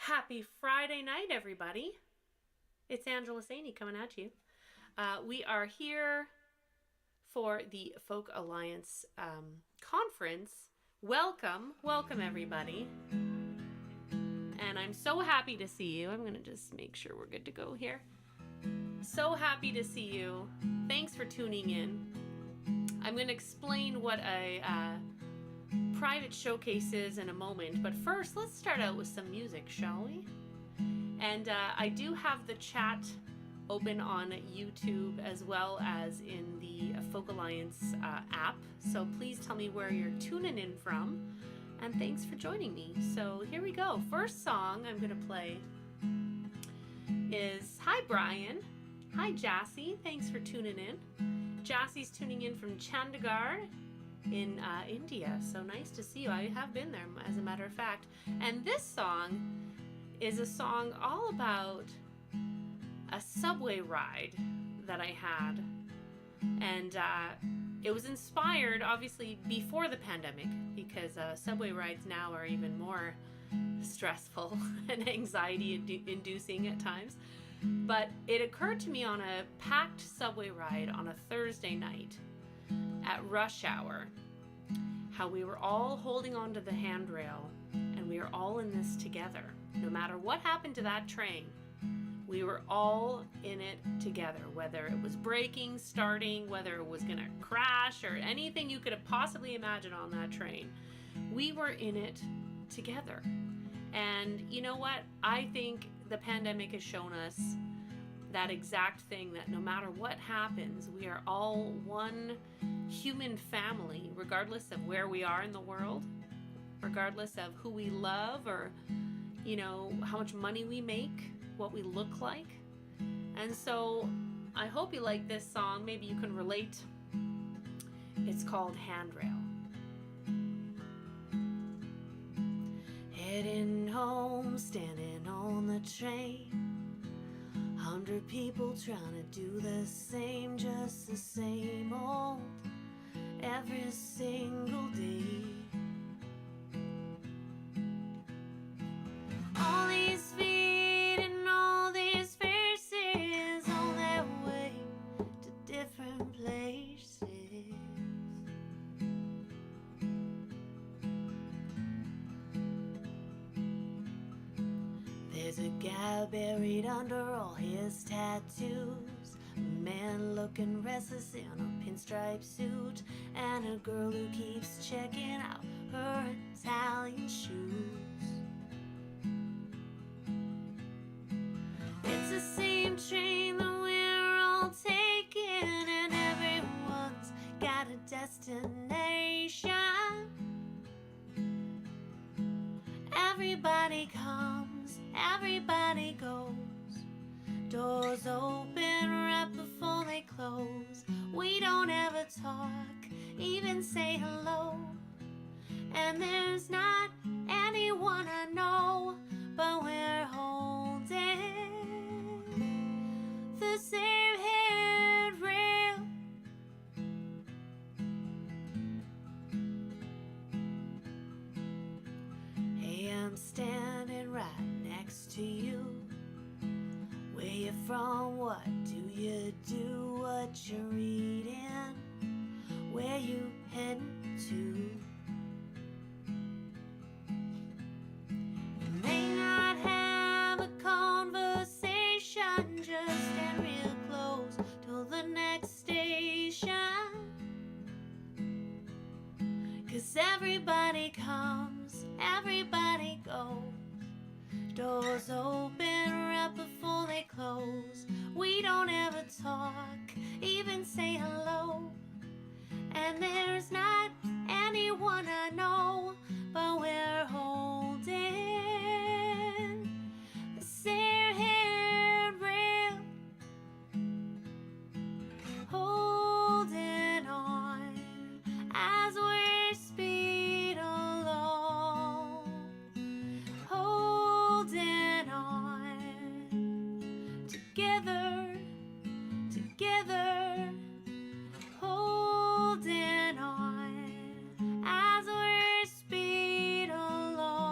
Happy Friday night, everybody. It's Angela Saini coming at you. We are here for the Folk Alliance conference. Welcome, everybody. And I'm so happy to see you. I'm going to just make sure we're good to go here. So happy to see you. Thanks for tuning in. I'm going to explain what a private showcase is in a moment, but first let's start out with some music, shall we? And I do have the chat open on YouTube as well as in the Folk Alliance app, so please tell me where you're tuning in from, and thanks for joining me. So here we go. First song I'm going to play is Hi Brian, hi Jassy, thanks for tuning in. Jassy's tuning in from Chandigarh in India, so nice to see you. I have been there, as a matter of fact. And this song is a song all about a subway ride that I had, and it was inspired obviously before the pandemic, because subway rides now are even more stressful and anxiety inducing at times. But it occurred to me on a packed subway ride on a Thursday night at rush hour, how we were all holding onto the handrail and we were all in this together. No matter what happened to that train, we were all in it together, whether it was braking, starting, whether it was gonna crash, or anything you could have possibly imagined on that train. We were in it together. And you know what? I think the pandemic has shown us that exact thing, that no matter what happens, we are all one human family, regardless of where we are in the world, regardless of who we love, or you know, how much money we make, what we look like. And so I hope you like this song. Maybe you can relate. It's called Handrail. Heading home, standing on the train, 100 people trying to do the same, just the same old, every single day. All these feet and all these faces on their way to different places. There's a guy buried under all his tattoos, a man looking restless in a pinstripe suit, and a girl who keeps checking out her Italian shoes. It's the same train that we're all taking, and everyone's got a destination. Everybody comes, everybody goes, doors open right before they close. We don't ever talk, even say hello, and there's not anyone I know, but we're holding the same handrail. Hey, I'm standing right next to you. Where you from? What do you do? What you reading? Where you heading to? You may not have a conversation, just stand real close till the next station. 'Cause everybody comes, everybody goes, doors open right before they close. We don't ever talk, even say hello, and there's not anyone I know, but we're holding the same handrail, holding on as we're speed along, holding on together, together, holding on as we're speed along.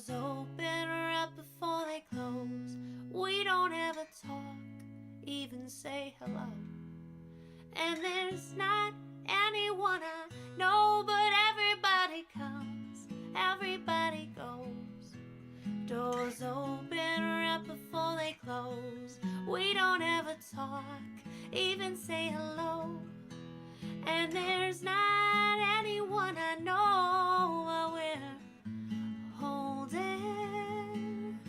Doors open right before they close. We don't ever talk, even say hello. And there's not anyone I know, but everybody comes, everybody goes. Doors open right before they close. We don't ever talk, even say hello. And there's not anyone I know, but we're holding,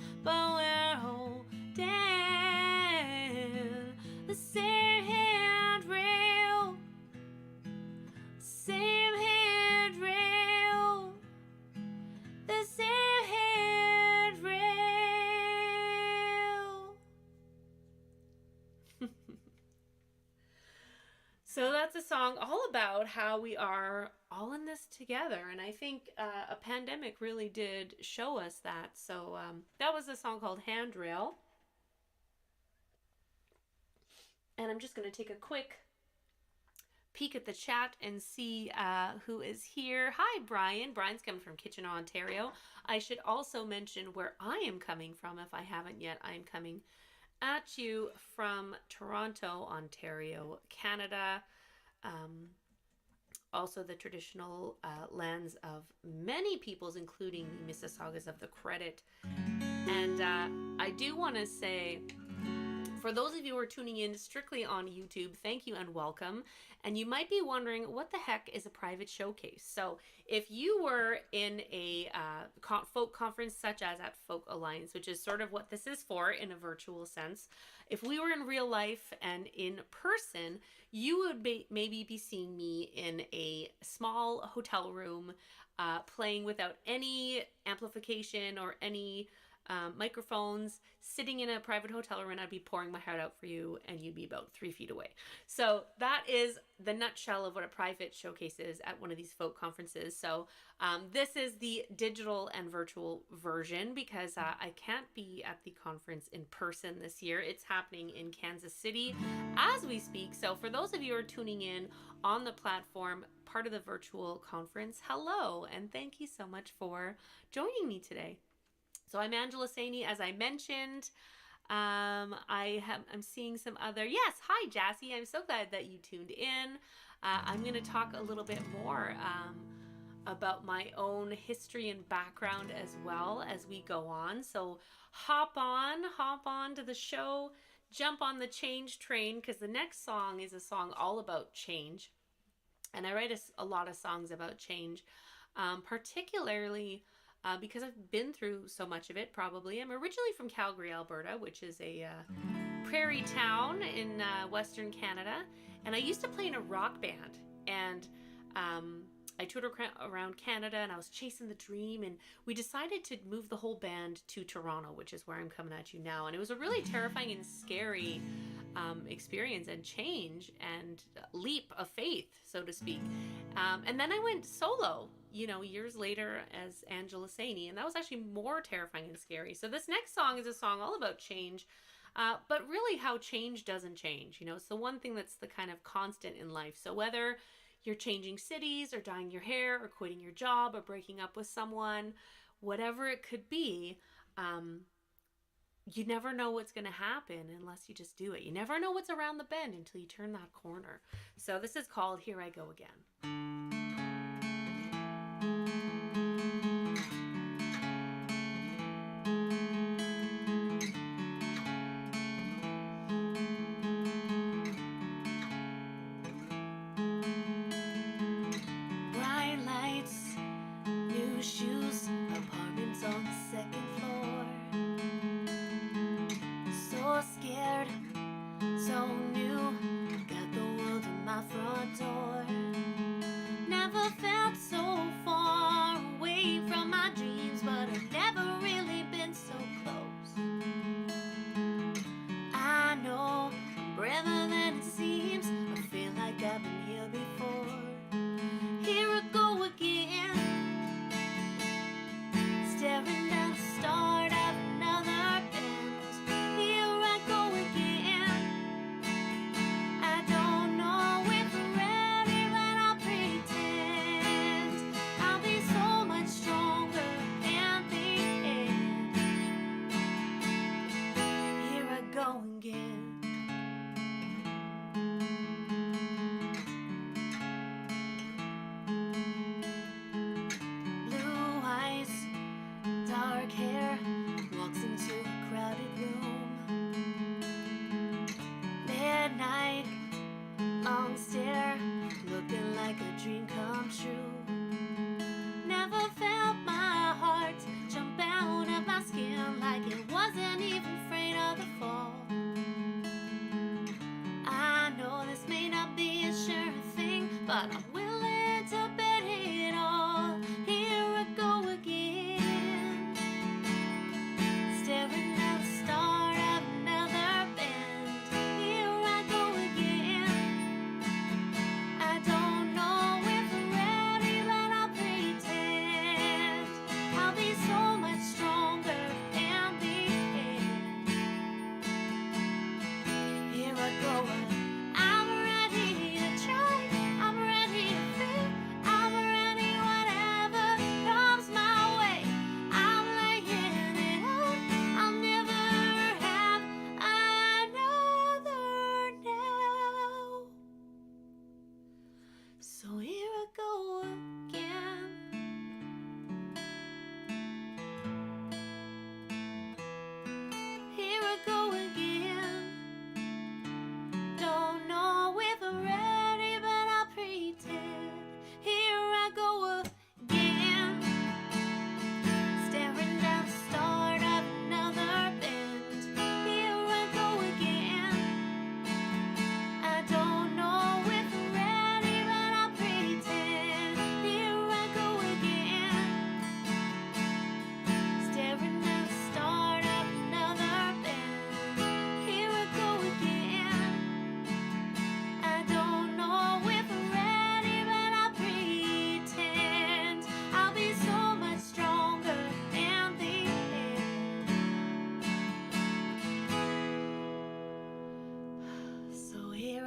the same handrail, same handrail, the same handrail. So that's a song all about how we are all in this together. And I think a pandemic really did show us that. So that was a song called Handrail. And I'm just going to take a quick peek at the chat and see who is here. Hi, Brian. Brian's coming from Kitchener, Ontario. I should also mention where I am coming from. If I haven't yet, I am coming at you from Toronto, Ontario, Canada. Also the traditional lands of many peoples, including the Mississaugas of the Credit. And I do want to say, for those of you who are tuning in strictly on YouTube, thank you and welcome. And you might be wondering, what the heck is a private showcase? So if you were in a folk conference such as at Folk Alliance, which is sort of what this is for in a virtual sense, if we were in real life and in person, you would maybe be seeing me in a small hotel room playing without any amplification or any microphones, sitting in a private hotel room, and I'd be pouring my heart out for you, and you'd be about 3 feet away. So that is the nutshell of what a private showcase is at one of these folk conferences. So this is the digital and virtual version because I can't be at the conference in person this year. It's happening in Kansas City as we speak. So for those of you who are tuning in on the platform, part of the virtual conference, hello, and thank you so much for joining me today. So I'm Angela Saini, as I mentioned. I'm seeing some other, yes, hi Jassy, I'm so glad that you tuned in. I'm going to talk a little bit more about my own history and background as well as we go on. So hop on to the show, jump on the change train, because the next song is a song all about change. And I write a lot of songs about change, particularly because I've been through so much of it, probably. I'm originally from Calgary, Alberta, which is a prairie town in Western Canada. And I used to play in a rock band. And I toured around Canada, and I was chasing the dream. And we decided to move the whole band to Toronto, which is where I'm coming at you now. And it was a really terrifying and scary experience and change and leap of faith, so to speak. And then I went solo, years later as Angela Saini, and that was actually more terrifying and scary. So this next song is a song all about change, but really how change doesn't change. It's the one thing that's the kind of constant in life. So whether you're changing cities or dyeing your hair or quitting your job or breaking up with someone, whatever it could be, you never know what's going to happen unless you just do it. You never know what's around the bend until you turn that corner. So this is called Here I Go Again. Bright lights, new shoes, apartments on the second floor. So scared, so new, got the world in my front door.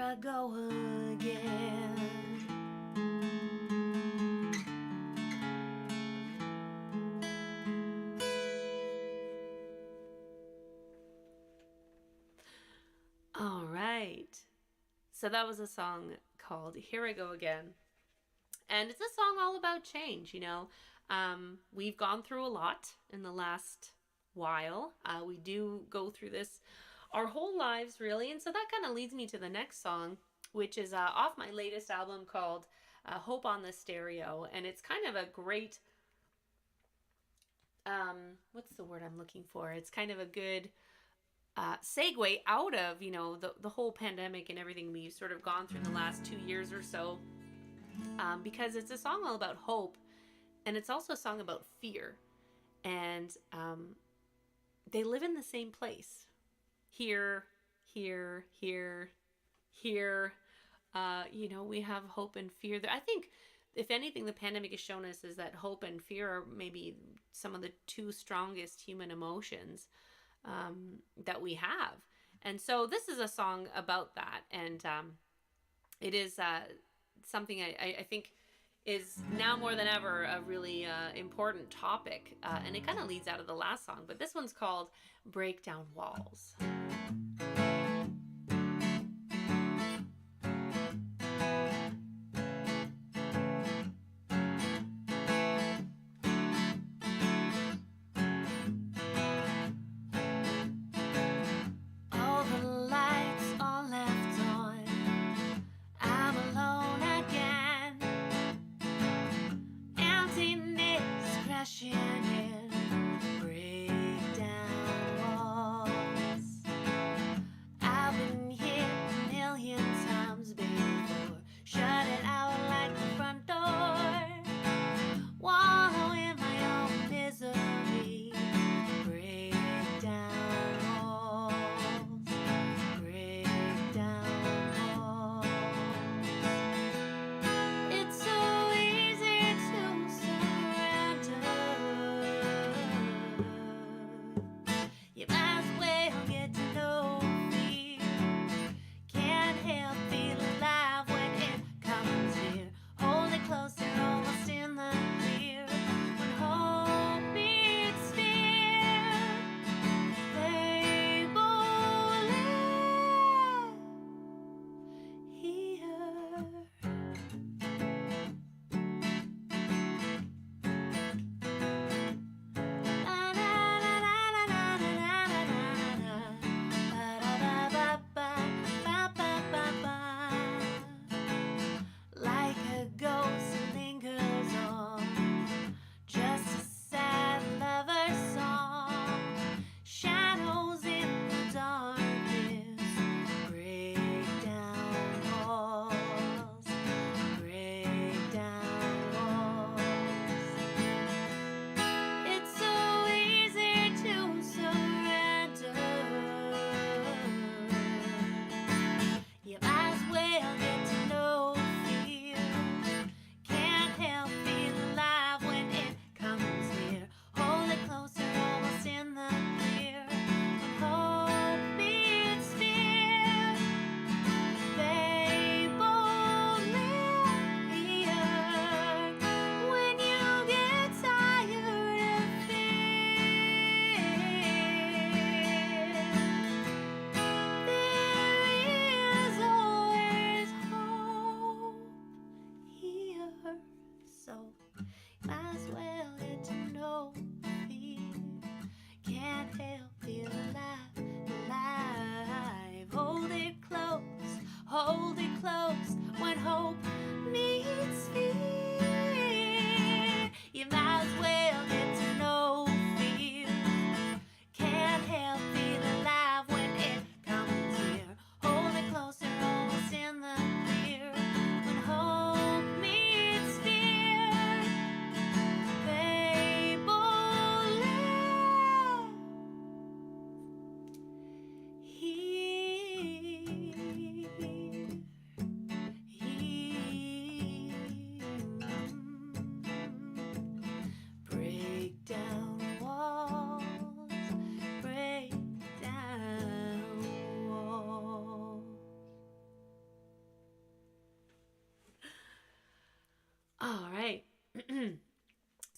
I go again. All right. So that was a song called Here I Go Again. And it's a song all about change, you know. We've gone through a lot in the last while. We do go through this our whole lives, really. And so that kind of leads me to the next song, which is off my latest album called Hope on the Stereo. And it's kind of a great, what's the word I'm looking for? It's kind of a good segue out of, you know, the whole pandemic and everything we've sort of gone through in the last 2 years or so. Because it's a song all about hope, and it's also a song about fear. And they live in the same place. Here, here, here, here. You know, we have hope and fear. I think, if anything, the pandemic has shown us is that hope and fear are maybe some of the two strongest human emotions that we have. And so this is a song about that. And it is something I think is now more than ever a really important topic. And it kind of leads out of the last song. But this one's called Break Down Walls.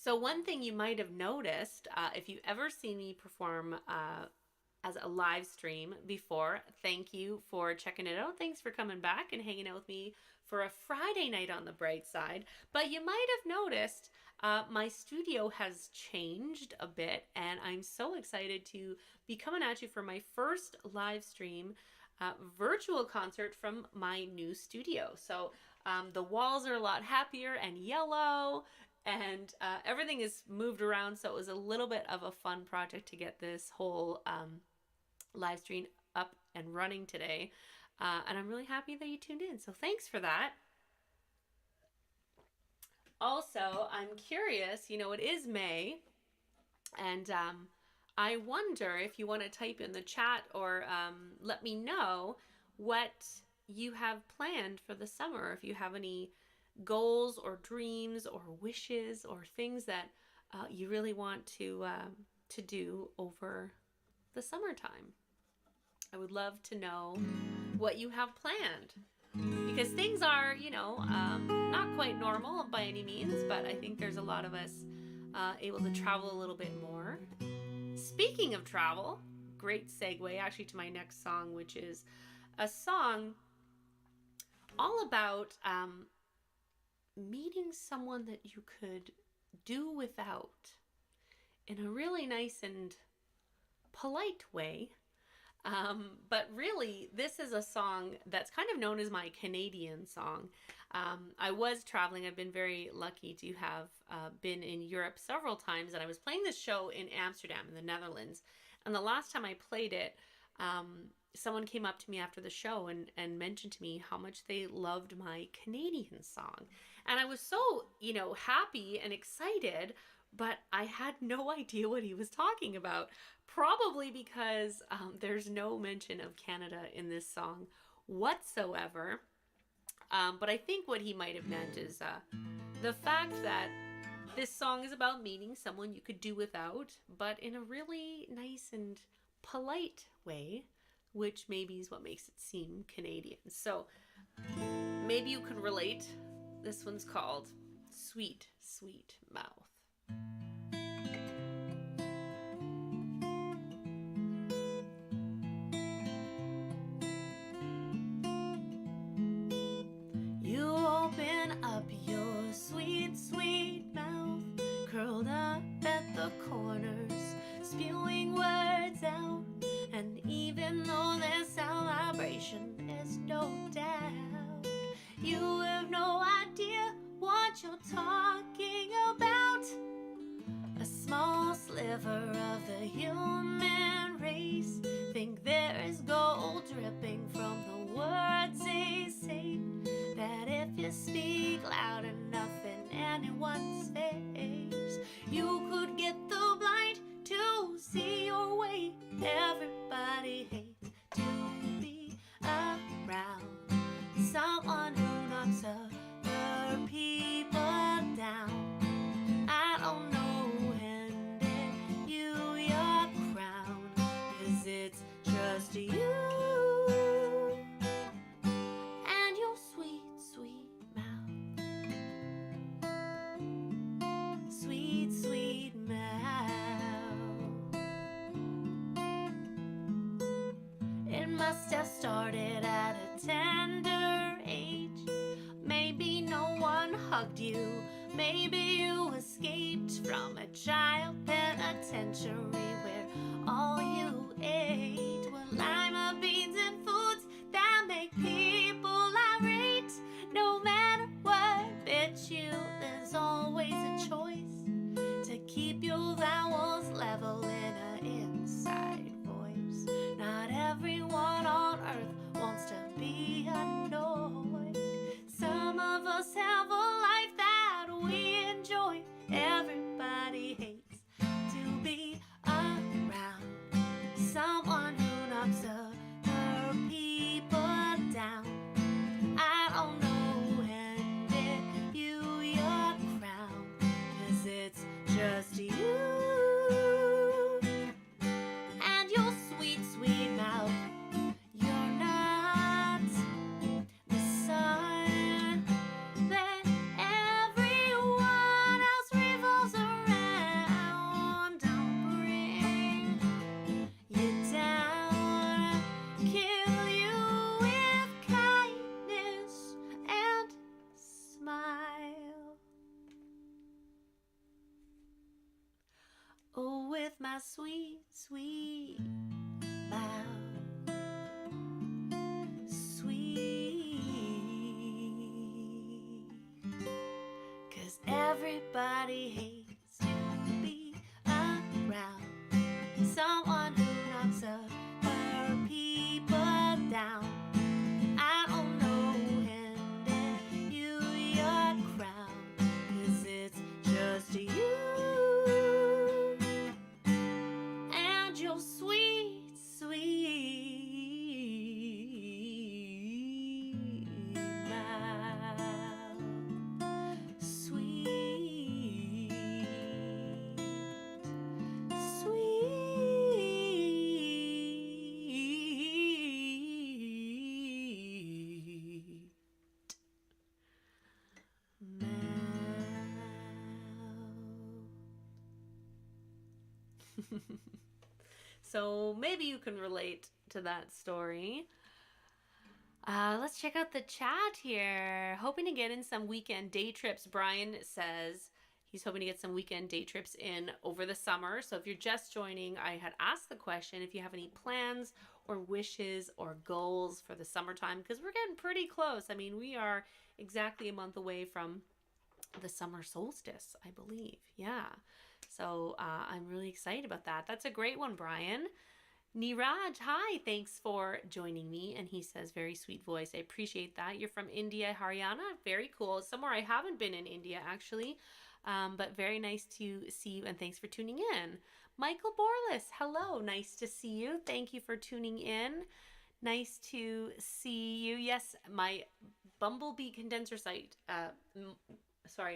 So one thing you might have noticed, if you've ever seen me perform as a live stream before, thank you for checking it out. Thanks for coming back and hanging out with me for a Friday night on the bright side. But you might have noticed my studio has changed a bit, and I'm so excited to be coming at you for my first live stream virtual concert from my new studio. So the walls are a lot happier and yellow, and everything is moved around, so it was a little bit of a fun project to get this whole live stream up and running today. And I'm really happy that you tuned in, so thanks for that. Also, I'm curious, you know, it is May, and I wonder if you want to type in the chat or let me know what you have planned for the summer, if you have any goals or dreams or wishes or things that you really want to do over the summertime. I would love to know what you have planned, because things are, you know, not quite normal by any means, but I think there's a lot of us able to travel a little bit more. Speaking of travel, great segue actually to my next song, which is a song all about meeting someone that you could do without in a really nice and polite way. But really, this is a song that's kind of known as my Canadian song. I was traveling. I've been very lucky to have been in Europe several times, and I was playing this show in Amsterdam in the Netherlands. And the last time I played it, someone came up to me after the show and mentioned to me how much they loved my Canadian song. And I was so, you know, happy and excited, but I had no idea what he was talking about. Probably because there's no mention of Canada in this song whatsoever. But I think what he might have meant is the fact that this song is about meeting someone you could do without, but in a really nice and polite way, which maybe is what makes it seem Canadian. So maybe you can relate. This one's called Sweet, Sweet Mouth. You open up your sweet, sweet mouth, curled up at the corners, spewing words out. And even though there's sound vibration, there's no doubt you have no idea what you're talking about. A small sliver of the human race think there is gold dripping from the words they say, that if you speak loud enough in anyone's face, you could get the blind to see your way. Everybody hates to be around someone who knocks other people down. I don't know, handed you your crown, 'cause it's just you and your sweet, sweet mouth. Sweet, sweet mouth. It must have started at a tender age. Maybe no one hugged you. Maybe you escaped from a child penitentiary where all you ate were lima beans and foods that make people irate. No matter what bit you, there's always a choice to keep your vowels level in an inside voice. Not everyone on earth wants to be annoyed. Some of us have a life that we enjoy. Everybody hates to be around sweet, sweet loud. Sweet. 'Cause everybody hates to be around someone who knocks other people down. I don't know, handing you your crown, 'cause it's just you and your sweet, sweet mouth. Sweet, sweet mouth. So maybe you can relate to that story. Let's check out the chat here. Hoping to get in some weekend day trips. Brian says he's hoping to get some weekend day trips in over the summer. So if you're just joining, I had asked the question if you have any plans or wishes or goals for the summertime, because we're getting pretty close. I mean, we are exactly a month away from the summer solstice, I believe. Yeah. So I'm really excited about that. That's a great one, Brian. Niraj, hi, thanks for joining me. And he says, very sweet voice. I appreciate that. You're from India, Haryana. Very cool. Somewhere I haven't been in India, actually. But very nice to see you, and thanks for tuning in. Michael Borlis, hello. Nice to see you. Thank you for tuning in. Nice to see you. Yes, my bumblebee condenser site,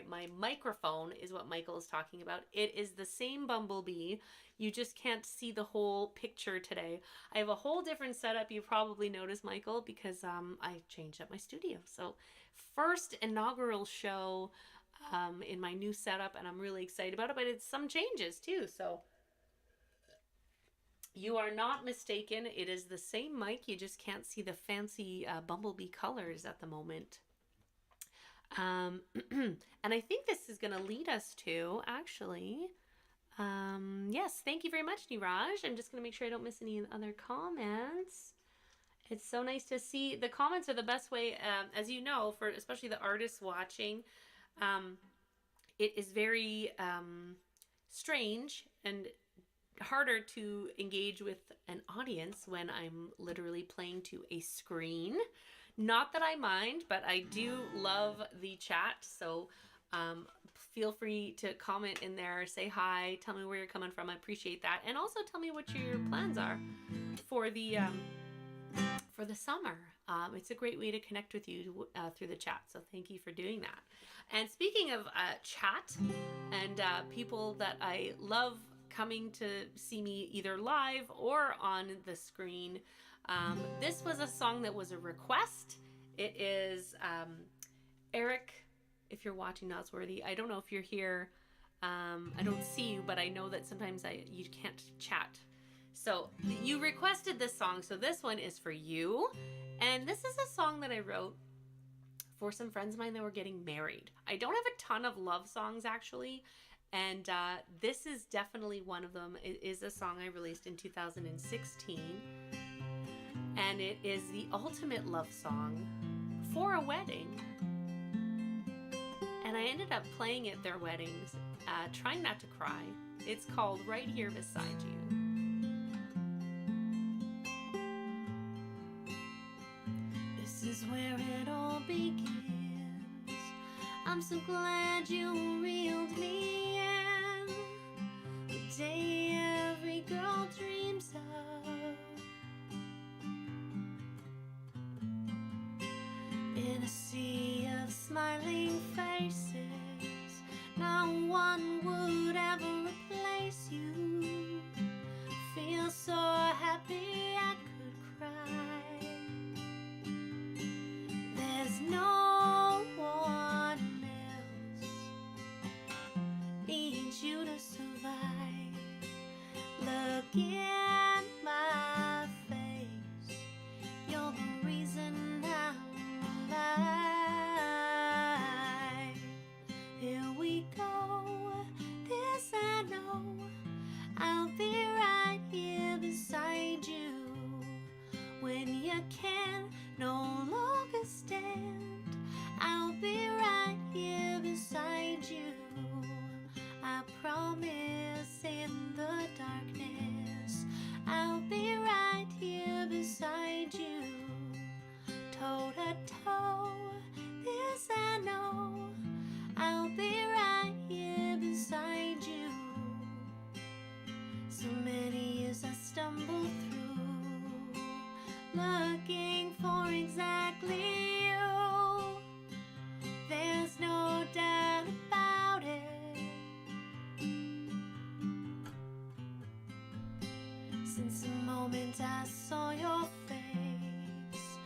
my microphone is what Michael is talking about. It is the same bumblebee. You just can't see the whole picture today. I have a whole different setup. You probably noticed, Michael, because I changed up my studio. So first inaugural show in my new setup, and I'm really excited about it, but it's some changes too. So you are not mistaken. It is the same mic. You just can't see the fancy bumblebee colors at the moment. And I think this is going to lead us to, actually, yes, thank you very much, Niraj. I'm just going to make sure I don't miss any other comments. It's so nice to see. The comments are the best way, as you know, for especially the artists watching. It is very strange and harder to engage with an audience when I'm literally playing to a screen. Not that I mind, but I do love the chat. So feel free to comment in there, say hi, tell me where you're coming from. I appreciate that. And also tell me what your plans are for the summer. It's a great way to connect with you through the chat. So thank you for doing that. And speaking of chat and people that I love coming to see me either live or on the screen, this was a song that was a request. It is Eric, if you're watching Nosworthy. I don't know if you're here. I don't see you, but I know that sometimes you can't chat. So you requested this song, so this one is for you. And this is a song that I wrote for some friends of mine that were getting married. I don't have a ton of love songs, actually. And this is definitely one of them. It is a song I released in 2016. And it is the ultimate love song for a wedding. And I ended up playing at their weddings, trying not to cry. It's called Right Here Beside You. This is where it all begins. I'm so glad you reeled me in. The day every girl dreams of. In a sea of smiling faces, no one would ever replace you. Feel so happy I could cry. There's no one else needs you to survive. Look in my face, you're the reason I'm alive. Here we go, Since the moment I saw your face,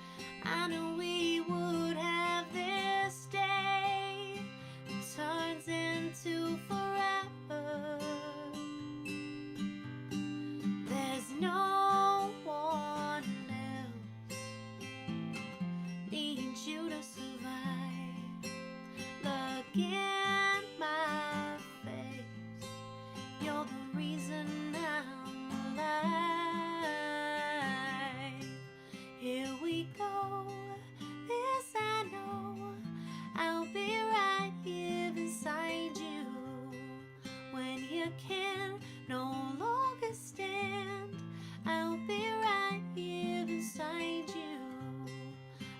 I knew we would have this day. It turns into forever. There's no one else needs you to survive. Look in my face, you're the reason I'm alive. Here we go, this I know, I'll be right here beside you. When you can no longer stand, I'll be right here beside you.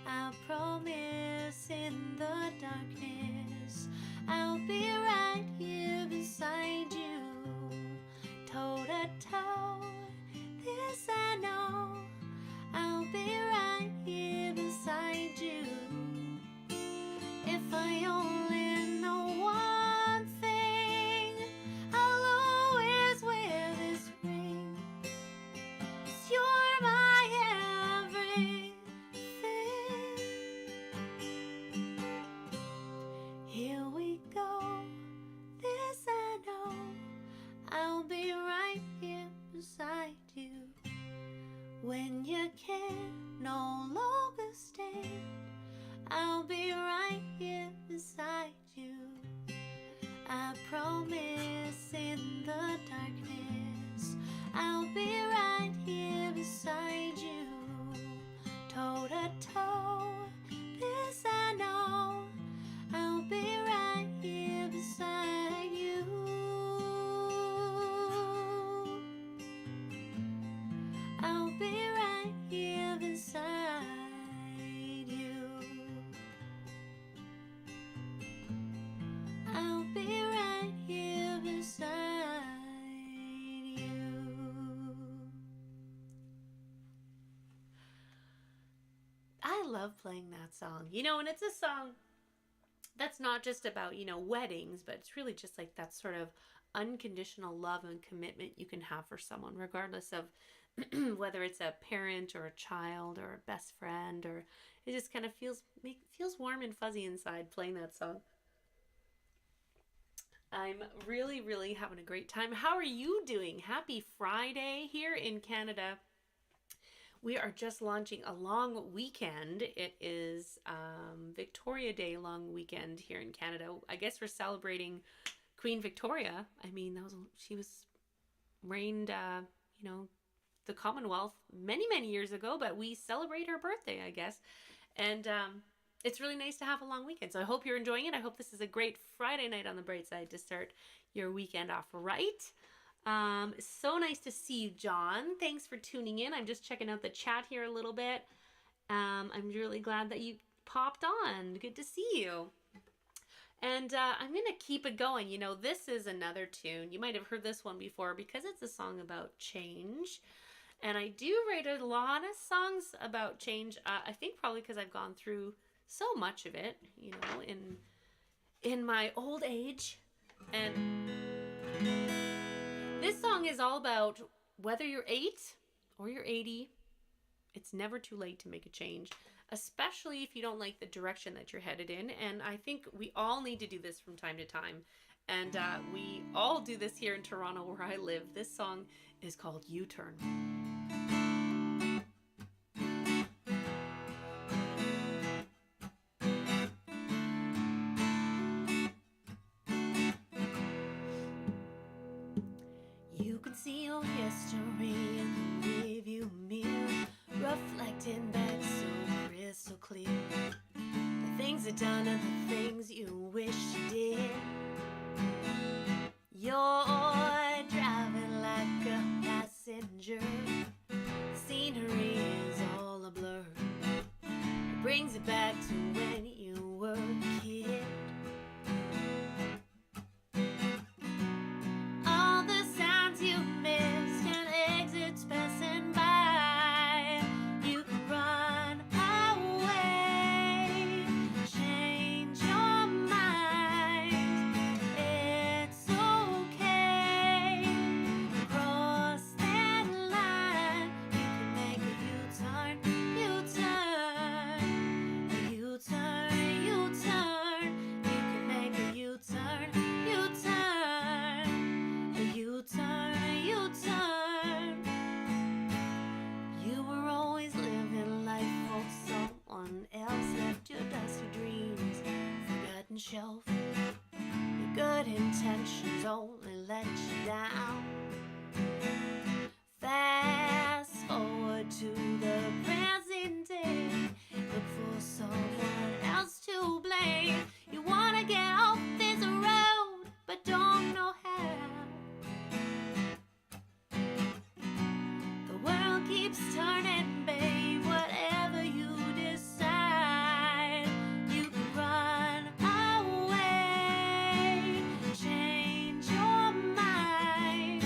I promise in the darkness, I'll be right here beside you. Toe to toe, this I know, I'll be right here beside you. If I only know one thing, I'll always wear this ring. 'Cause you're my everything. Here we go, this I know, I'll be right here beside you. When you can no longer stand, I'll be right here beside you. I promise in the darkness, I'll be right here beside you. Toe to toe, this I know, I'll be right here beside you. I'll be right here beside you. I'll be right here beside you. I love playing that song. You know, and it's a song that's not just about, you know, weddings, but it's really just like that sort of unconditional love and commitment you can have for someone, regardless of whether it's a parent or a child or a best friend, or it just kind of feels warm and fuzzy inside playing that song. I'm really, really having a great time. How are you doing? Happy Friday here in Canada. We are just launching a long weekend. It is Victoria Day long weekend here in Canada. I guess we're celebrating Queen Victoria. I mean, she was reigned, you know, the Commonwealth many, many years ago, but we celebrate her birthday, I guess. And it's really nice to have a long weekend. So I hope you're enjoying it. I hope this is a great Friday night on the bright side to start your weekend off right. So nice to see you, John. Thanks for tuning in. I'm just checking out the chat here a little bit. I'm really glad that you popped on. Good to see you. And I'm going to keep it going. You know, this is another tune. You might have heard this one before because it's a song about change. And I do write a lot of songs about change. I think probably because I've gone through so much of it, you know, in my old age. And this song is all about whether you're 8 or you're 80, it's never too late to make a change, especially if you don't like the direction that you're headed in. And I think we all need to do this from time to time. And we all do this here in Toronto where I live. This song is called U-Turn. You can see your history in the rearview mirror, reflecting back so crystal clear. The things you've done and the things you wish you did. You're driving like a passenger. The scenery is all a blur. It brings you back to when you were a kid. All the signs you missed and exits passing by. You can run away, change your mind. It's okay, cross that line. shelf. Your good intentions only let you down. Fast forward to the present day. Look for someone else to blame. You wanna get off this road, but don't know how. The world keeps turning, babe. Whatever you decide, you can run away. Change your mind.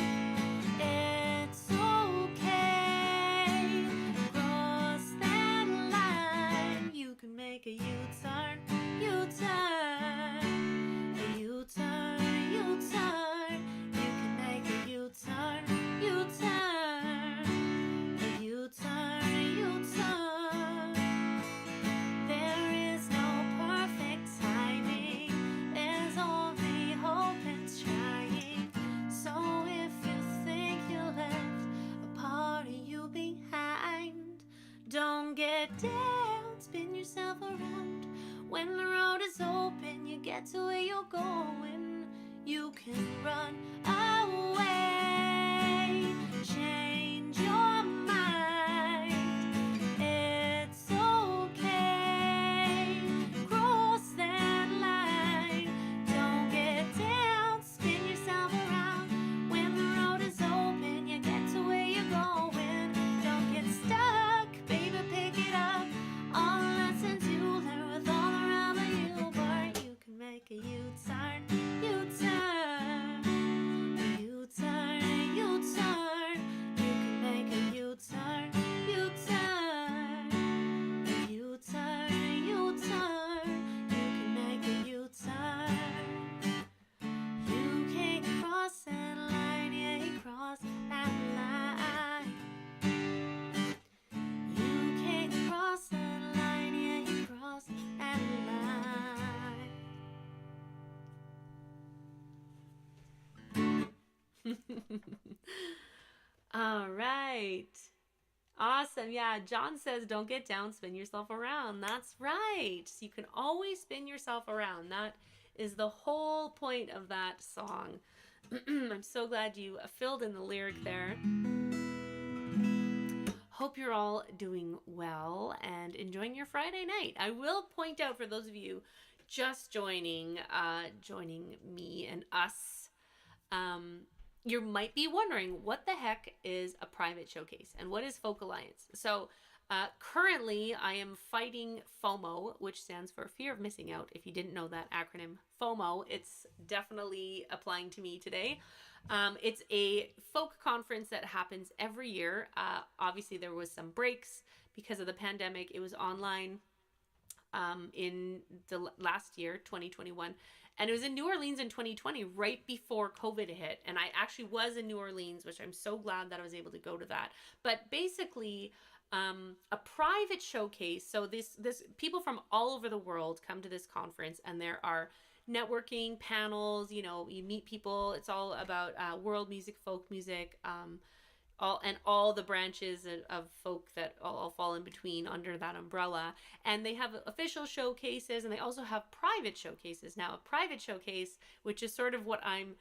It's okay. Cross that line. You can make a U-turn, U-turn, a U-turn, U-turn. You can make a U-turn, U-turn, a U-turn, U-turn. There is no perfect timing. There's only hope and trying. So if you think you left a part of you behind, don't get down, spin yourself around. When the road is open, you get to where you're going. You can run away. Change your mind. It's okay. Cross that line. Don't get down, spin yourself around. When the road is open, you get to where you're going. Don't get stuck, baby, pick it up. All the lessons you learn with all around the you, but you can make a U-turn, U-turn, a U-turn, U-turn. You can make a U-turn, U-turn, a U-turn, U-turn. You can make a U-turn. You can't cross that line, yeah, you cross that line. You can't cross that line, yeah, you cross that line. All right. Awesome. Yeah, John says don't get down, spin yourself around. That's right. So you can always spin yourself around. That is the whole point of that song. I'm so glad you filled in the lyric there. Hope you're all doing well and enjoying your Friday night. I will point out for those of you just joining me and us, you might be wondering what the heck is a private showcase and what is Folk Alliance. So currently I am fighting FOMO, which stands for fear of missing out. If you didn't know that acronym, FOMO, it's definitely applying to me today. It's a folk conference that happens every year. Obviously there was some breaks because of the pandemic. It was online in the last year, 2021. And it was in New Orleans in 2020, right before COVID hit. And I actually was in New Orleans, which I'm so glad that I was able to go to that. But basically, a private showcase. So this people from all over the world come to this conference, and there are networking panels. You know, you meet people. It's all about world music, folk music, all the branches of folk that all fall in between under that umbrella. And they have official showcases, and they also have private showcases. Now, a private showcase, which is sort of what I'm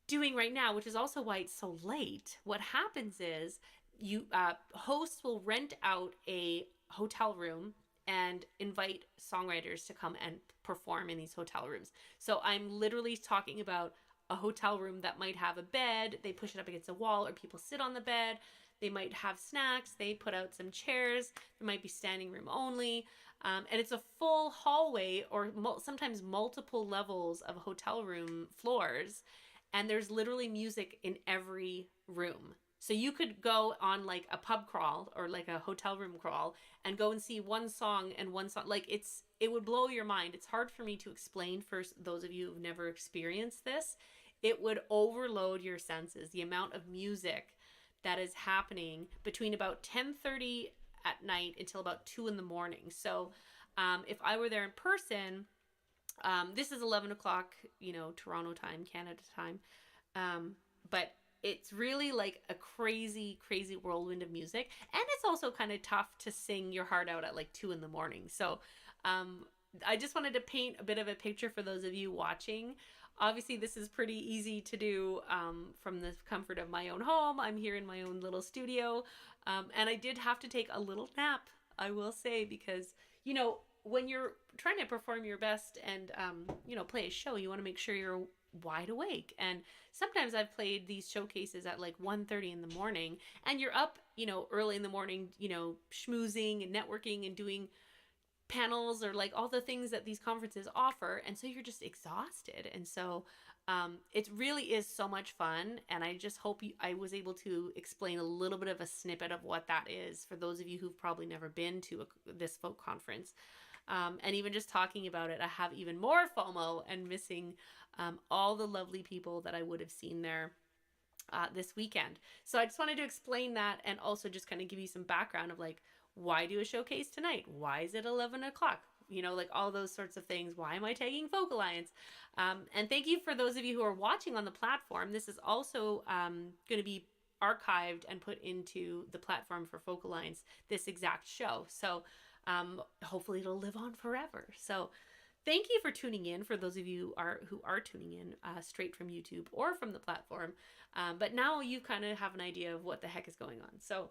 doing right now, which is also why it's so late. What happens is you hosts will rent out a hotel room and invite songwriters to come and perform in these hotel rooms. So I'm literally talking about a hotel room that might have a bed, they push it up against a wall, or people sit on the bed. They might have snacks, they put out some chairs, there might be standing room only, and it's a full hallway, or sometimes multiple levels of hotel room floors, and there's literally music in every room. So you could go on like a pub crawl or like a hotel room crawl and go and see one song and one song. Like it would blow your mind. It's hard for me to explain for those of you who've never experienced this. It would overload your senses, the amount of music that is happening between about 10:30 at night until about 2 in the morning. So if I were there in person, this is 11 o'clock, Toronto time, Canada time. But it's really like a crazy, crazy whirlwind of music. And it's also kind of tough to sing your heart out at like 2 in the morning. So I just wanted to paint a bit of a picture for those of you watching. Obviously, this is pretty easy to do from the comfort of my own home. I'm here in my own little studio. And I did have to take a little nap, I will say, because, you know, when you're trying to perform your best and, you know, play a show, you want to make sure you're wide awake. And sometimes I've played these showcases at like 1:30 in the morning, and you're up, you know, early in the morning, you know, schmoozing and networking and doing panels or like all the things that these conferences offer, and so you're just exhausted. And so it really is so much fun, and I just hope I was able to explain a little bit of a snippet of what that is for those of you who've probably never been to this folk conference. And even just talking about it, I have even more FOMO and missing all the lovely people that I would have seen there this weekend. So I just wanted to explain that, and also just kind of give you some background of like, why do a showcase tonight? Why is it 11 o'clock? You know, like all those sorts of things. Why am I tagging Folk Alliance? And thank you for those of you who are watching on the platform. This is also going to be archived and put into the platform for Folk Alliance, this exact show. So hopefully it'll live on forever. So thank you for tuning in, for those of you who are tuning in straight from YouTube or from the platform. But now you kind of have an idea of what the heck is going on. So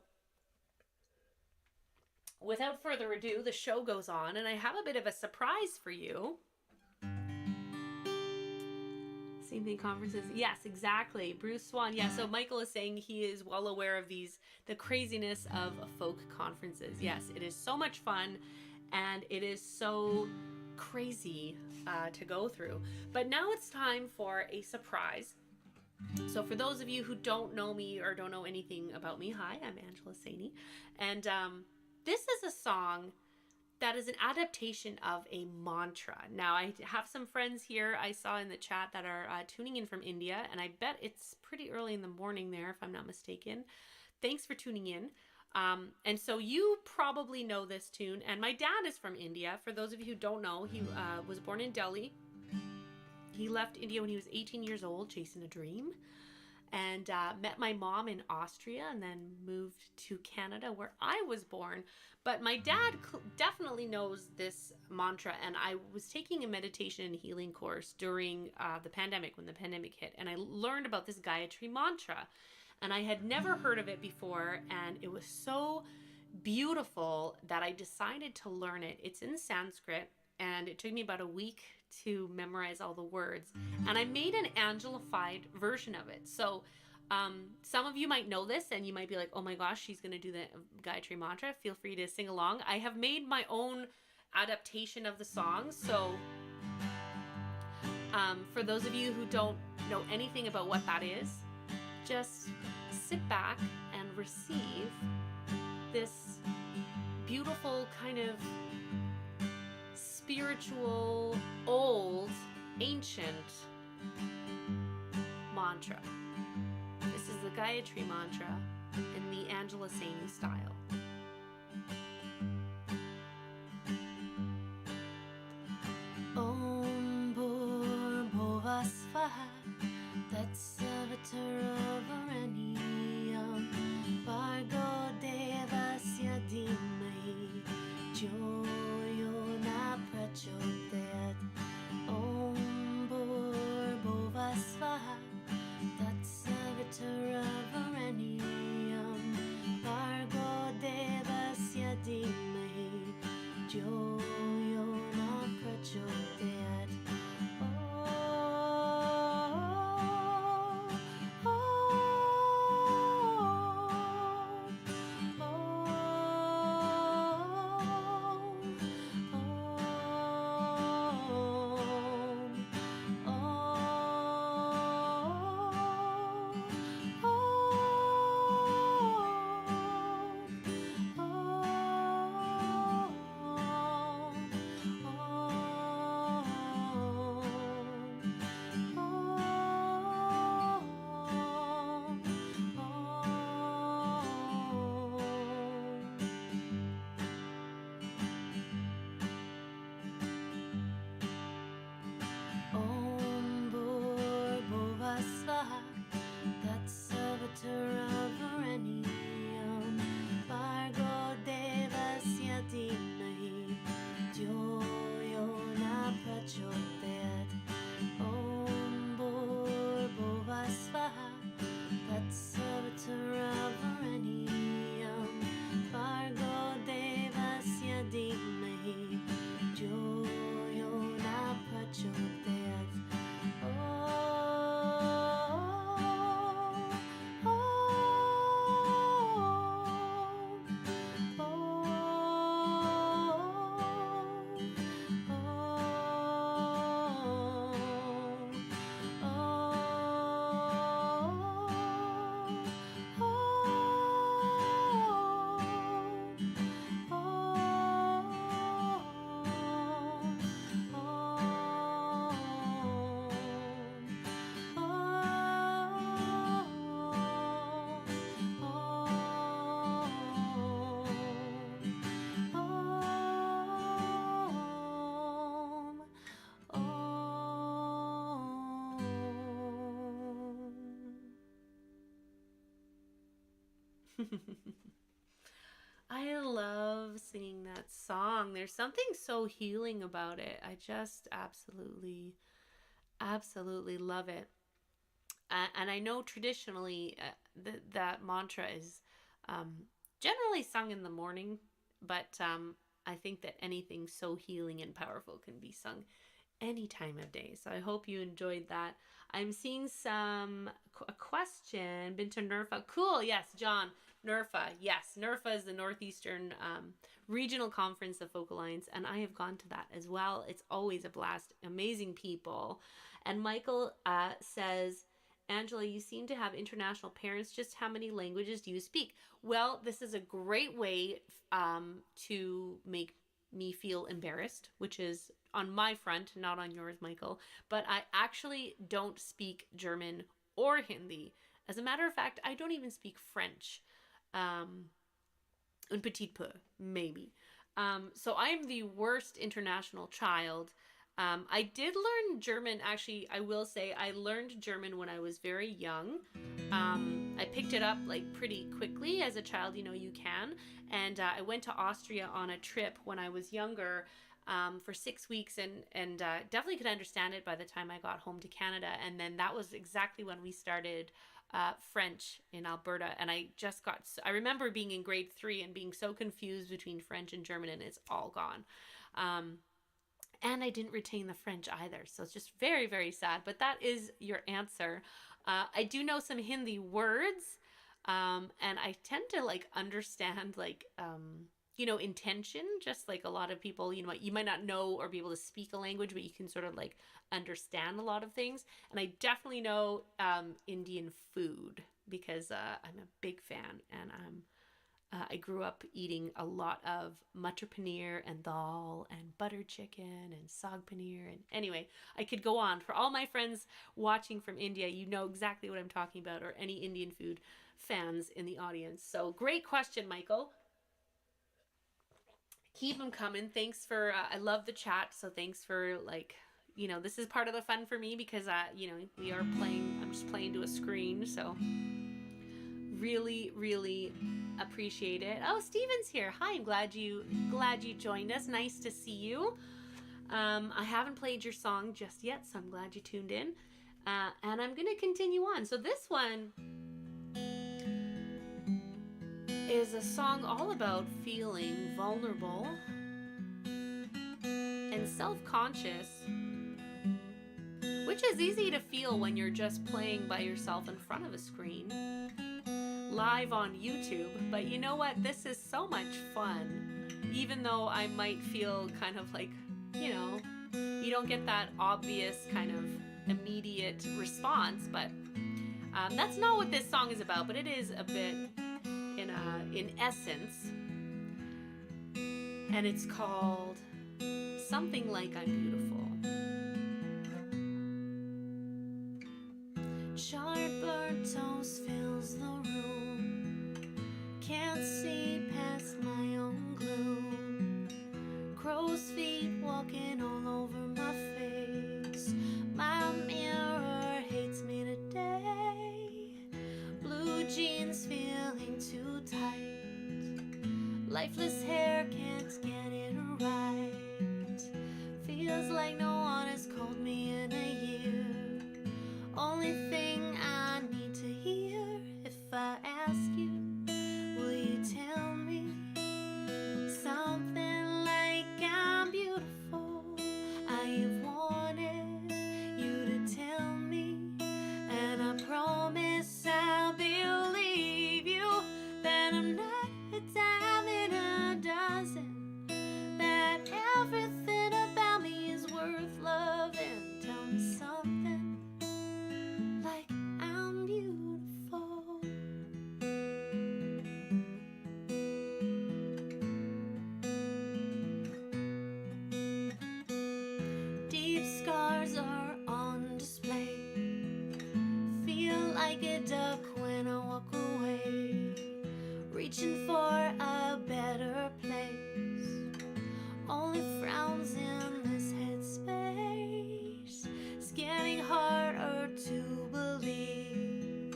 without further ado, the show goes on, and I have a bit of a surprise for you. Same thing, conferences. Yes, exactly. Bruce Swan. Yeah, so Michael is saying he is well aware of the craziness of folk conferences. Yes, it is so much fun, and it is so crazy to go through. But now it's time for a surprise. So for those of you who don't know me or don't know anything about me, hi, I'm Angela Saini, and this is a song that is an adaptation of a mantra. Now, I have some friends here I saw in the chat that are tuning in from India, and I bet it's pretty early in the morning there, if I'm not mistaken. Thanks for tuning in. And so you probably know this tune, and my dad is from India. For those of you who don't know, he was born in Delhi. He left India when he was 18 years old, chasing a dream, and met my mom in Austria, and then moved to Canada where I was born. But my dad definitely knows this mantra, and I was taking a meditation and healing course during the pandemic, when the pandemic hit, and I learned about this Gayatri mantra, and I had never heard of it before, and it was so beautiful that I decided to learn it. It's in Sanskrit, and it took me about a week to memorize all the words, and I made an Angelified version of it. So some of you might know this, and you might be like, oh my gosh, she's going to do the Gayatri mantra. Feel free to sing along. I have made my own adaptation of the song. So for those of you who don't know anything about what that is, just sit back and receive this beautiful kind of spiritual, old, ancient mantra. This is the Gayatri mantra in the Angela Saini style. Om Bhurrbhuva Svaha Tatsavitara-Varenyam Bhargo Devasya Dhimahi Yo Na Prachodayat. Om Bhurrbhuva Svaha Tatsavitara-Varenyam Bhargo Devasya I love singing that song. There's something so healing about it. I just absolutely, absolutely love it. And I know traditionally that mantra is um, generally sung in the morning, but I think that anything so healing and powerful can be sung any time of day. So I hope you enjoyed that. I'm seeing a question. Been to NERFA. Cool. Yes, John. NERFA. Yes, NERFA is the Northeastern Regional Conference of Folk Alliance, and I have gone to that as well. It's always a blast. Amazing people. And Michael says, Angela, you seem to have international parents. Just how many languages do you speak? Well, this is a great way to make me feel embarrassed, which is on my front, not on yours, Michael. But I actually don't speak German or Hindi. As a matter of fact, I don't even speak French. Un petit peu, maybe. So I'm the worst international child. I did learn German. Actually, I will say I learned German when I was very young. I picked it up like pretty quickly as a child, you can. And I went to Austria on a trip when I was younger for 6 weeks and definitely could understand it by the time I got home to Canada. And then that was exactly when we started French in Alberta. And I remember being in grade 3 and being so confused between French and German, and it's all gone. And I didn't retain the French either. So it's just very, very sad. But that is your answer. I do know some Hindi words. And I tend to understand intention, just like a lot of people, you might not know or be able to speak a language, but you can sort of understand a lot of things. And I definitely know Indian food because I'm a big fan, and I grew up eating a lot of matar paneer and dal and butter chicken and saag paneer. And anyway, I could go on. For all my friends watching from India, you know exactly what I'm talking about, or any Indian food fans in the audience. So great question, Michael. Keep them coming. Thanks for, I love the chat. So thanks for this is part of the fun for me because, we are playing, I'm just playing to a screen. So really, really appreciate it. Oh, Steven's here. Hi, I'm glad you joined us. Nice to see you. I haven't played your song just yet, so I'm glad you tuned in. And I'm going to continue on. So this one is a song all about feeling vulnerable and self-conscious, which is easy to feel when you're just playing by yourself in front of a screen, live on YouTube. But you know what? This is so much fun, even though I might feel kind of you don't get that obvious kind of immediate response, but that's not what this song is about, but it is a bit in essence, and it's called Something Like I'm Beautiful. Charred burnt toast fills the room, can't see past my own gloom, crow's feet walking all over my face, my mirror hates me today, blue jeans feeling too tight, lifeless hair can't get it right, feels like no one has called me in a year, only thing I need to hear, if I ask you, will you tell me something like I'm beautiful? I have wanted you to tell me, and I promise I'll believe you that I'm not a dime in a dozen, that everything about me is worth loving. Tell me something like I'm beautiful. Deep scars are on display, feel like a duck when I walk away, reaching for a better place, only frowns in this headspace, it's getting harder to believe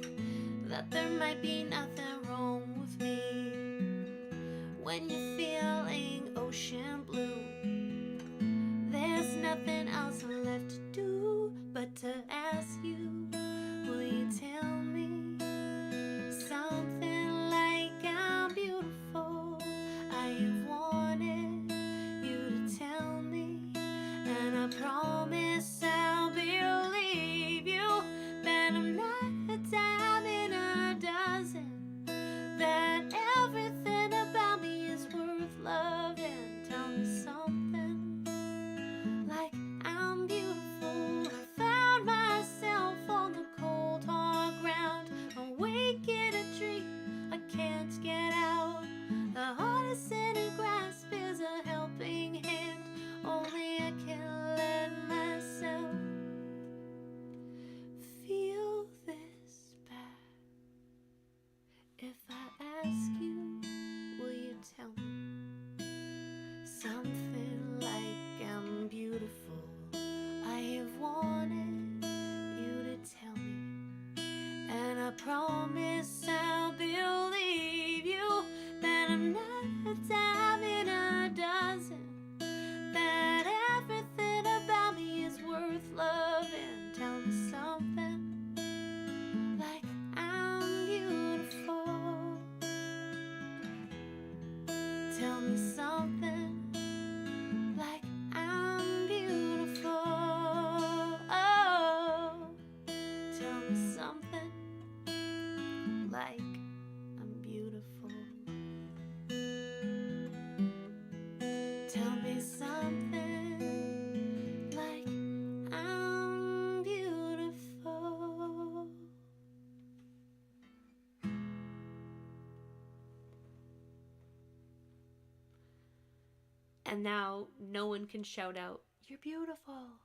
that there might be nothing wrong with when you're feeling ocean blue. There's nothing else left to do but to ask you, will you tell me something like I'm beautiful? I have wanted you to tell me, and I promise I'll believe you that I'm not a dime in a dozen, that everything about me is worth loving. Tell me something like I'm beautiful. I found myself on the cold hard ground, awake in a dream I can't get out. The hardest thing to grasp is a helping hand. Only I can let myself feel this bad. If I ask you, will you tell me something like I'm beautiful? I have wanted you to tell me, and I promise I'll believe you that I'm not a dime in a dozen, that everything about me is worth loving. Tell me something like I'm beautiful. Tell me something like I'm beautiful. Oh, tell me something like I'm beautiful. Tell me something like I'm beautiful. And now no one can shout out, "You're beautiful."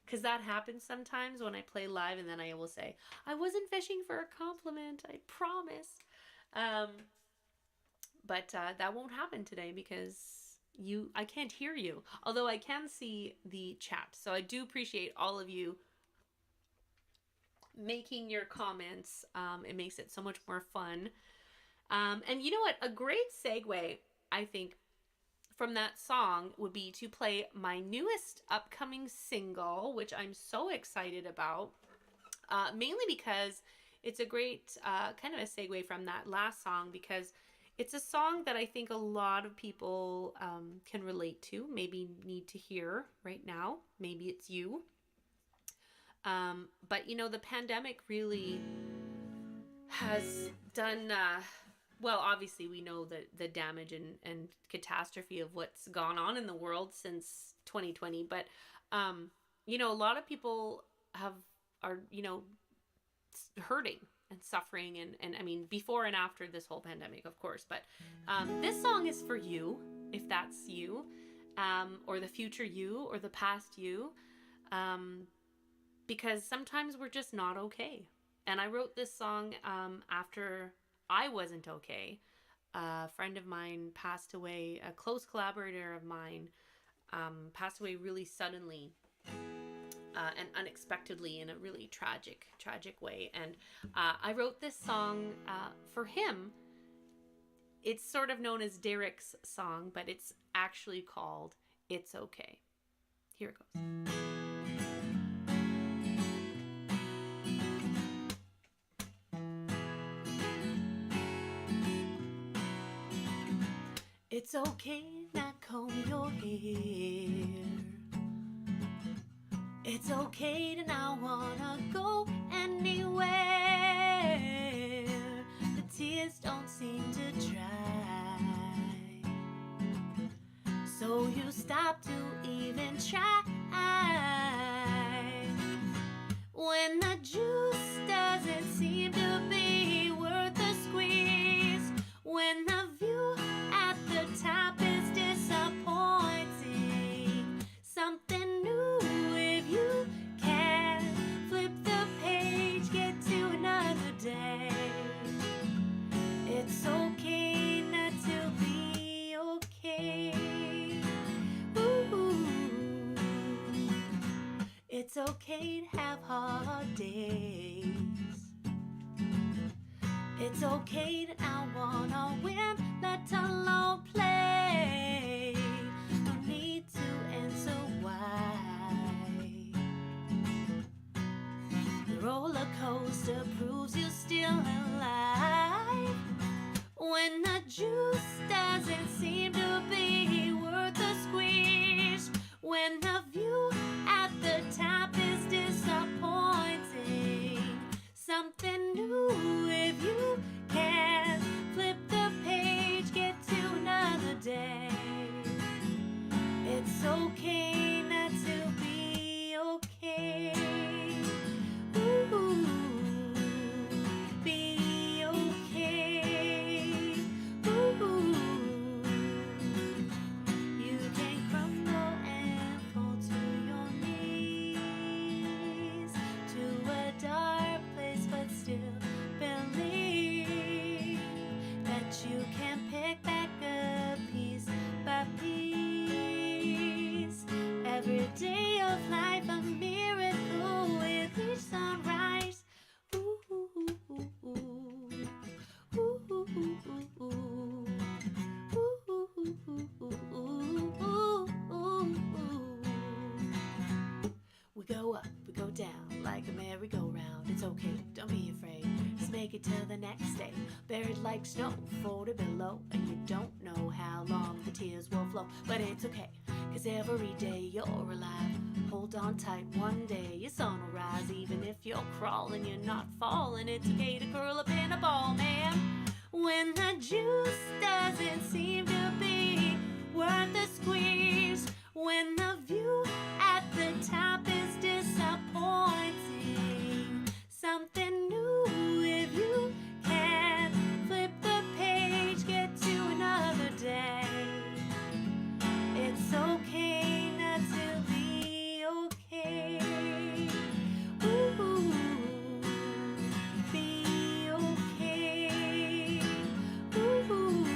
Because that happens sometimes when I play live, and then I will say, "I wasn't fishing for a compliment, I promise." But that won't happen today because I can't hear you. Although I can see the chat. So I do appreciate all of you making your comments. It makes it so much more fun. And you know what? A great segue, I think, from that song would be to play my newest upcoming single, which I'm so excited about, mainly because it's a great kind of a segue from that last song, because it's a song that I think a lot of people can relate to, maybe need to hear right now. Maybe it's you. But, you know, the pandemic really has done... well, obviously, we know the damage and catastrophe of what's gone on in the world since 2020. But, you know, a lot of people are, you know, hurting and suffering. And I mean, before and after this whole pandemic, of course. But this song is for you, if that's you, or the future you, or the past you. Because sometimes we're just not okay. And I wrote this song after I wasn't okay. A friend of mine passed away, a close collaborator of mine passed away really suddenly and unexpectedly in a really tragic way. And I wrote this song for him. It's sort of known as Derek's song, but it's actually called It's Okay. Here it goes. It's okay not comb your hair. It's okay to not wanna go anywhere. The tears don't seem to dry, so you stop to even try. When the juice doesn't seem to be worth the squeeze, when the view at the top is disappointing, something new if you can flip the page, get to another day. It's okay not to be okay. Ooh. It's okay to have hard days. It's okay to not wanna win, let alone play. juice doesn't seem to be worth the squeeze, when the view at the top is disappointing, something new if you can flip the page, get to another day. It's okay not to be okay. Ooh, be okay. Ooh, you can crumble and fall to your knees, to a dark place, but still believe that you can pick back up piece by piece. Every day of life a miracle with each sunrise. Ooh, ooh, ooh, ooh, ooh, ooh, ooh, ooh, ooh. We go up, we go down like a merry-go-round. It's okay, don't be afraid. Just make it to the next day. Buried like snow, 40 below, and you don't know how long the tears will flow. But it's okay, cause every day you're alive. Hold on tight, one day your sun will rise. Even if you're crawling, you're not falling. It's okay to curl up in a ball, man. When the juice doesn't seem to be worth the squeeze, when the view at the top is disappointing, something new if you can flip the page, get to another day. It's okay not to be okay. Ooh, be okay. Ooh,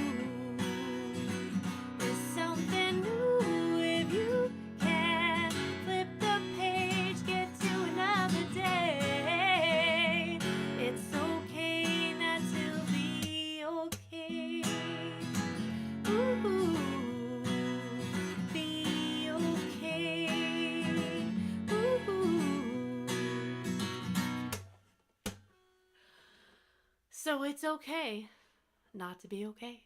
there's something new if you can flip the page, get to another day. It's okay not to be okay. Ooh, be okay. Ooh. So it's okay not to be okay.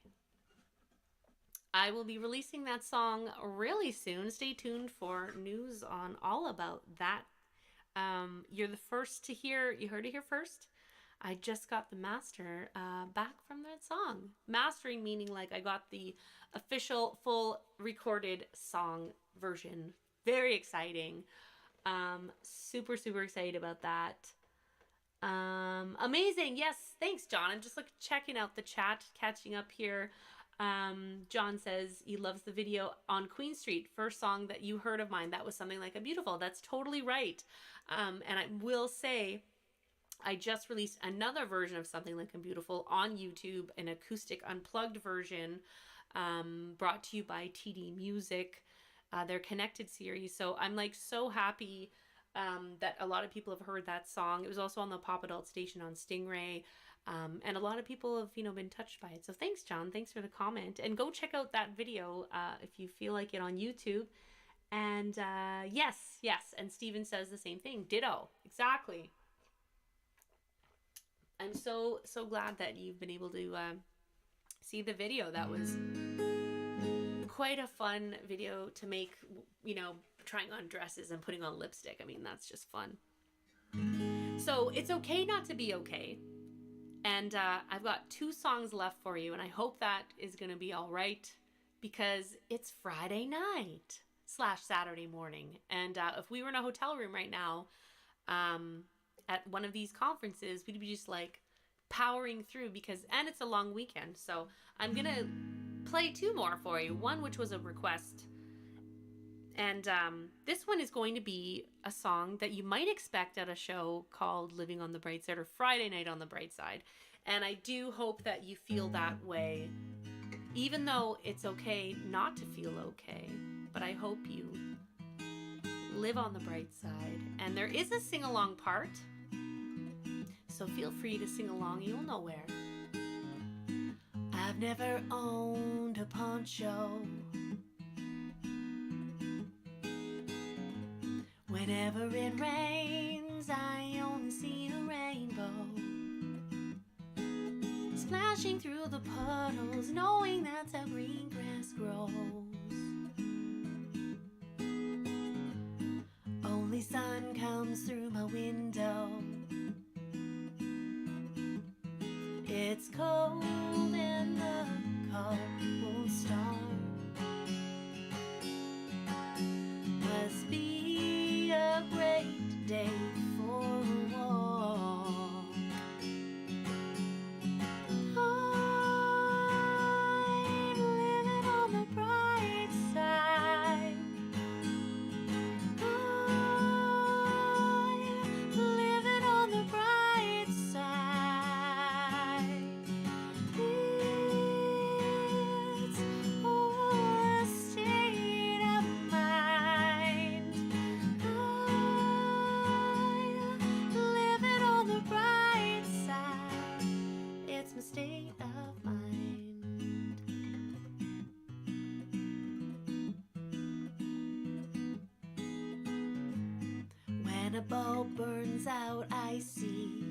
I will be releasing that song really soon. Stay tuned for news on all about that. You're the first to hear, you heard it here first. I just got the master back from that song. Mastering meaning like I got the official full recorded song version. Very exciting. Super, super excited about that. Amazing. Yes, thanks, John. I'm just like checking out the chat, catching up here. John says he loves the video on Queen Street. First song that you heard of mine, that was Something Like a Beautiful. That's totally right. And I will say, I just released another version of Something Like a Beautiful on YouTube, an acoustic unplugged version, brought to you by TD Music, their Connected series. So I'm like so happy that a lot of people have heard that song. It was also on the Pop Adult station on Stingray. And a lot of people have, been touched by it. So thanks, John. Thanks for the comment. And go check out that video if you feel like it on YouTube. And yes. And Steven says the same thing. Ditto. Exactly. I'm so glad that you've been able to see the video. That was quite a fun video to make, trying on dresses and putting on lipstick. I mean, that's just fun. So it's okay not to be okay. And I've got 2 songs left for you, and I hope that is going to be all right, because it's Friday night / Saturday morning. And if we were in a hotel room right now at one of these conferences, we'd be just like powering through and it's a long weekend. So I'm going to play 2 more for you. One which was a request. And this one is going to be a song that you might expect at a show called Living on the Bright Side or Friday Night on the Bright Side. And I do hope that you feel that way, even though it's okay not to feel okay. But I hope you live on the bright side. And there is a sing-along part, so feel free to sing along. You'll know where. I've never owned a poncho. Whenever it rains, I only see a rainbow. splashing through the puddles, knowing that's how green grass grows. Only sun comes through my window. It's cold and the call won't start. Must be a great day for a walk. I'm living on the bright side. I'm living on the bright side. It's all a state of mind. I'm living on the bright side. It's my state of mind. When a bulb burns out, I see.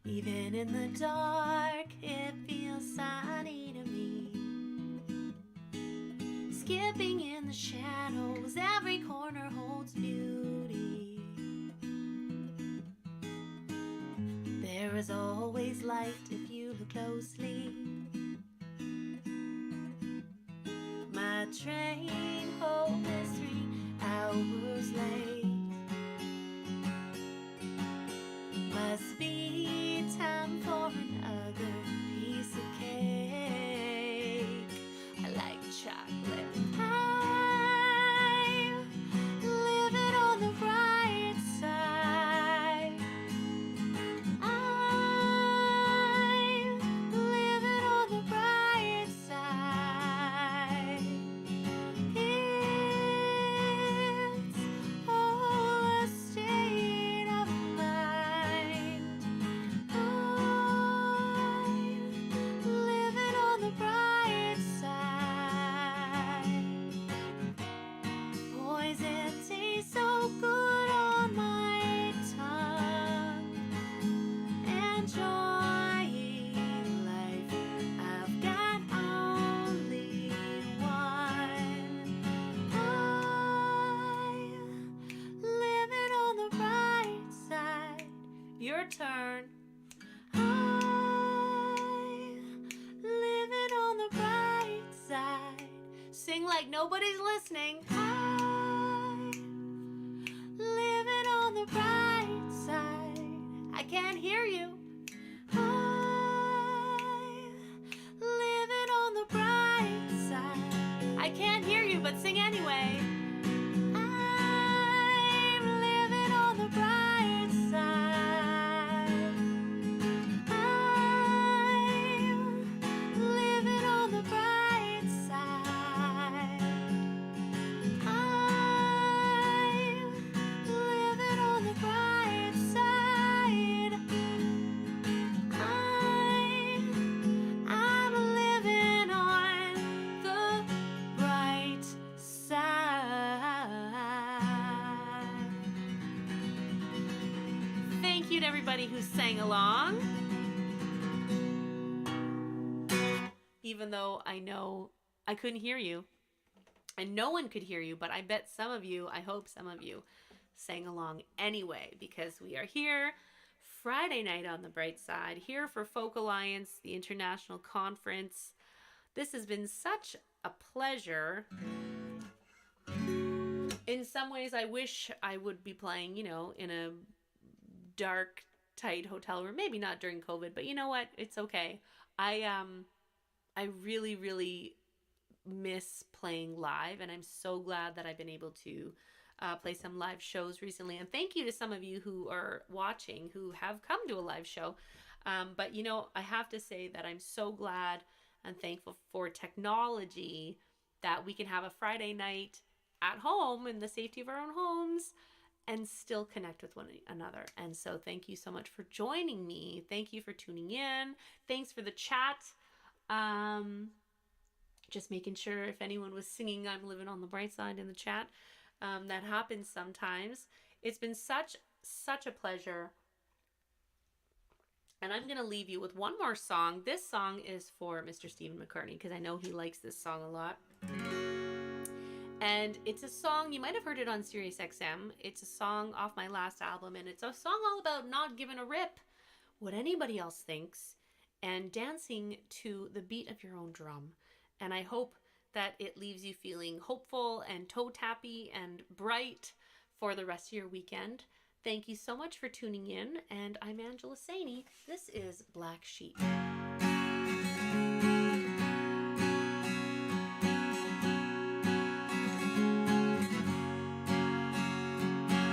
Even in the dark, it feels sunny to me. Skipping in the shadows, every corner holds beauty. There is always light if you look closely. My train home is 3 hours late. Must be time for another piece of cake. I like chocolate. I'm living on the bright side. I'm living on the bright side. It's all a state of mind. I'm living on the bright side. Poison tastes so good on my tongue. Enjoying life, I've got only one. I'm living on the bright side. Your turn. I'm living on the bright side. Sing like nobody's listening. I'm living on the bright side. I can't hear you. I'm living on the bright side. I can't hear you, but sing anyway. I'm living on the bright side. I'm living on the bright side. I'm living on the bright side. I'm living on the bright side. Thank you to everybody who sang along. Even though I know I couldn't hear you and no one could hear you, but I bet some of you, I hope some of you sang along anyway, because we are here Friday night on the bright side, here for Folk Alliance, the international conference. This has been such a pleasure. In some ways, I wish I would be playing, in a dark, tight hotel room. Maybe not during COVID, but you know what? It's okay. I really, really miss playing live, and I'm so glad that I've been able to play some live shows recently. And thank you to some of you who are watching who have come to a live show. But I have to say that I'm so glad and thankful for technology that we can have a Friday night at home in the safety of our own homes and still connect with one another. And so thank you so much for joining me. Thank you for tuning in. Thanks for the chat. Just making sure if anyone was singing I'm Living on the Bright Side in the chat. That happens sometimes. It's been such a pleasure And I'm going to leave you with one more song. This song is for Mr. Stephen McCartney because I know he likes this song a lot. And it's a song, you might have heard it on Sirius XM. It's a song off my last album, and it's a song all about not giving a rip what anybody else thinks and dancing to the beat of your own drum. And I hope that it leaves you feeling hopeful and toe-tappy and bright for the rest of your weekend. Thank you so much for tuning in, and I'm Angela Saini. This is Black Sheep.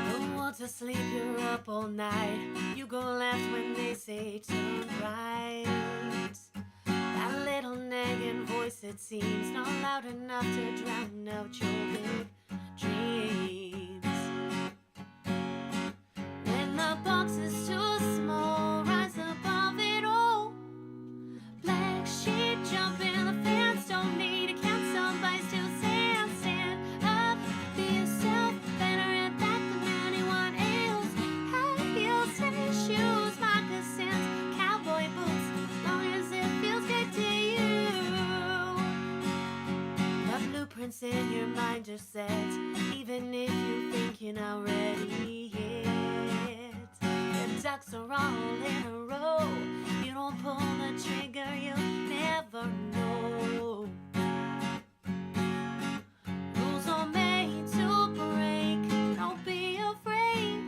Don't want to sleep, you're up all night. You go left when they say turn right. That little nagging voice, it seems not loud enough to drown out your big dreams. The box is too small, rise above it all. Black sheep jumping the fence, don't need a count, somebody still stand, stand up, be yourself, better at that than anyone else. High heels, tennis shoes, moccasins, cowboy boots, long as it feels good to you. The blueprints in your mind are set, even if you think you're not ready yet. Ducks are all in a row. You don't pull the trigger, you'll never know. Rules are made to break. Don't be afraid.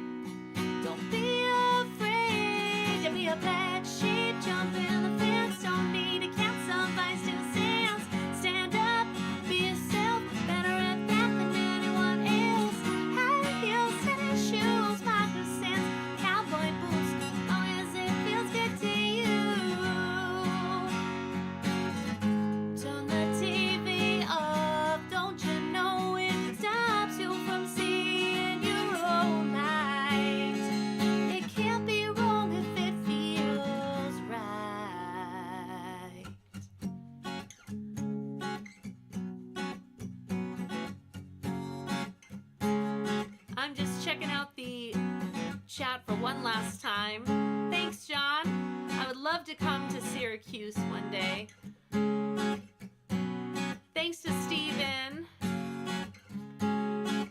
Don't be afraid to be a black sheep. Jump in the fence. Don't need to count, somebody still stands. Stand up, be yourself. Better at that than anyone else. High heels, tennis shoes, moccasins, cowboy boots, long as it feels good to you. Turn the TV off, don't you know it stops you from seeing your own light. It can't be wrong if it feels right. I'm just checking out the chat for one last time. Thanks, John. I would love to come to Syracuse one day. Thanks to Steven.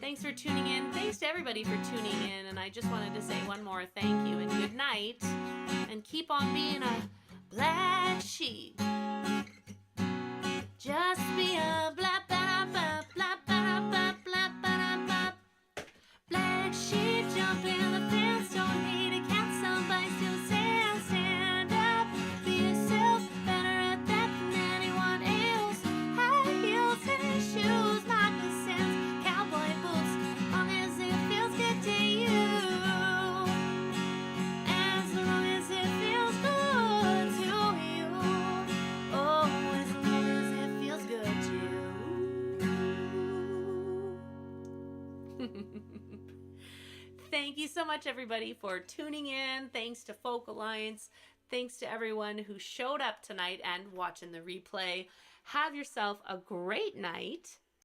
Thanks for tuning in. Thanks to everybody for tuning in. And I just wanted to say one more thank you and good night. And keep on being a black sheep. Just be a blah, blah, blah, blah, blah, blah, blah, blah, blah. Black sheep jump in the fence, don't need a count, somebody still stand, stand up, be yourself, better at that than anyone else. High heels, tennis shoes, moccasins, cowboy boots, long as it feels good to you. As long as it feels good to you. Oh, as long as it feels good to you. Thank you so much, everybody, for tuning in. Thanks to Folk Alliance. Thanks to everyone who showed up tonight and watching the replay. Have yourself a great night.